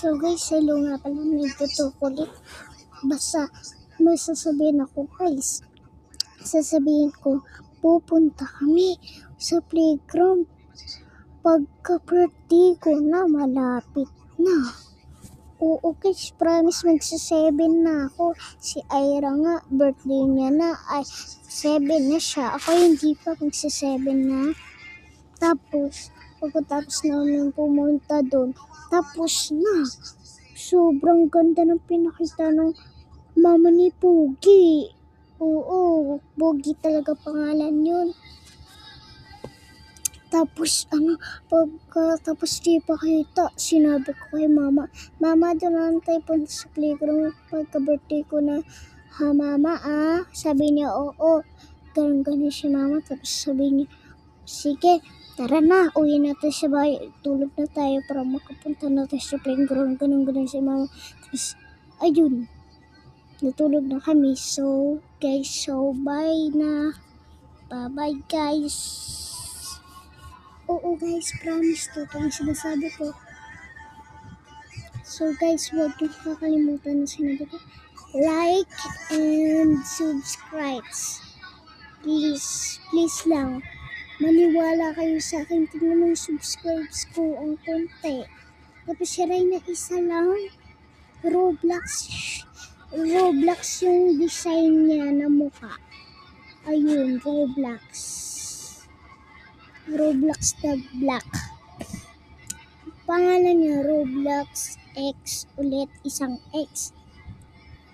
So guys, hello nga pala, nagtutukulit. Basta may sasabihin ako guys. Sasabihin ko, pupunta kami sa playground pagka-birthday ko na, malapit na. Oo guys, promise magsa-7 na ako. Si Ira nga, birthday niya na ay 7 na siya. Ako hindi pa, magsa-7 na. Tapos, pagkatapos namin pumunta doon, tapos na. Sobrang ganda ng pinakita ng mama ni Pogi. Oo, Pogi talaga pangalan yun. Tapos pagkatapos di pa kita, sinabi ko kay mama, doon lang tayo punta sa playground pagka-birthday ko na. Ha mama Sabi niya, oo. Ganun si mama. Tapos sabi niya, sige, tara na, uwi natin sa bahay. Tulog na tayo para makapunta natin sa playground. Ganun si mama. Tapos, ayun, natulog na kami. So, guys, bye na. Bye-bye, guys. Oo, guys, promise to. Ito ang sinasabi ko. So, guys, huwag niyo kakalimutan na sinabi ko. Like and subscribe. Please lang. Maniwala kayo sa akin. Tingnan mo yung subscribes ko ang konti. Tapos siya na isa lang. Roblox yung design niya na mukha. Ayun, Roblox the Black. Pangalan niya Roblox X ulit, isang X.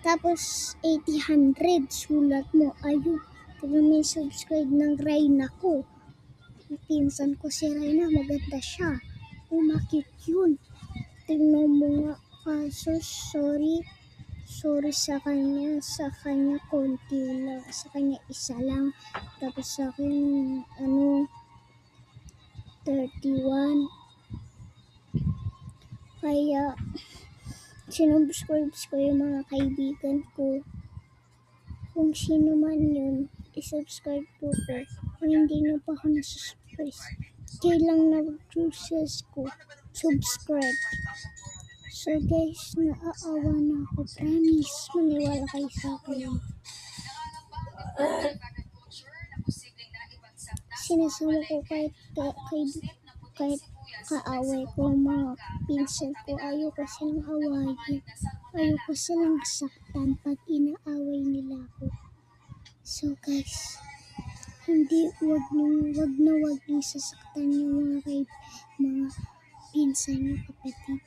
Tapos 800 sulat mo. Ayun, tingnan mo yung subscribe ng Reyna ko. Pinsan ko si Reyna, maganda siya. Umakit yun. Tingnan mo nga. Kaso sorry sa kanya konti lang. Sa kanya isa lang. Tapos sa akin 31. Kaya sinubscribe ko yung mga kaibigan ko. Kung sino man yun, isubscribe ko. Kung hindi na pa ako nasusubscribe, kailang nag-chooses ko subscribe. So guys, naaawa na ako. Promise, maniwala kayo sa akin. Sinasama ko kahit kaaway ko mga pinsan ko. Ayoko silang awayin. Ayoko silang saktan pag inaaway nila ako. So guys, wag na sasaktan yung mga pinsan niyo, kapatid.